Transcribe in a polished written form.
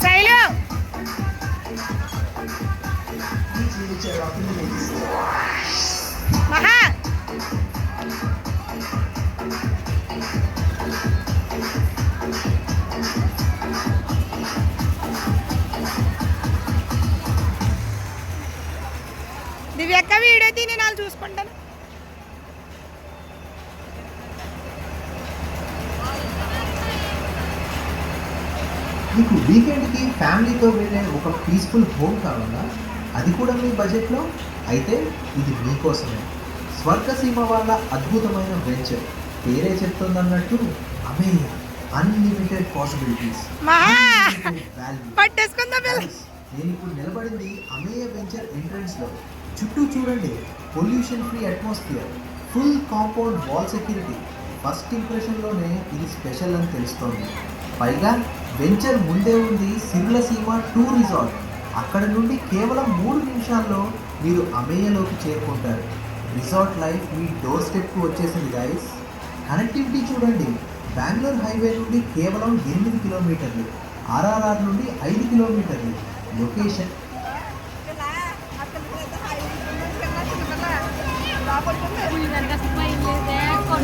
శైలు మహా దివ్యక్క వీడియో తిని నేను చూసుకుంటాను. మీకు వీకెండ్కి ఫ్యామిలీతో వెళ్ళే ఒక పీస్ఫుల్ హోమ్ కావాలా, అది కూడా మీ బడ్జెట్లో? అయితే ఇది మీకోసమే. స్వర్గసీమ వాళ్ళ అద్భుతమైన వెంచర్ పేరే చెప్తుందన్నట్టు అమేయ అన్లిమిటెడ్ పాసిబిలిటీస్, నేను ఇప్పుడు నిలబడింది అమేయ వెంచర్ ఎంట్రన్స్లో. చుట్టూ చూడండి, pollution free atmosphere, full compound wall security. First ఇంప్రెషన్లోనే ఇది స్పెషల్ అని తెలుస్తోంది. పైగా వెంచర్ ముందే ఉంది సిర్లసీమ టూర్ రిసార్ట్. అక్కడ నుండి కేవలం 3 నిమిషాల్లో మీరు అమేయలోకి చేరుకుంటారు. రిసార్ట్ లైఫ్ మీ డోర్ స్టెప్కు వచ్చేసింది గైస్. కనెక్టివిటీ చూడండి, బెంగళూరు హైవే నుండి కేవలం 8 కిలోమీటర్లు, ఆర్ఆర్ఆర్ నుండి 5 కిలోమీటర్లు. Location Con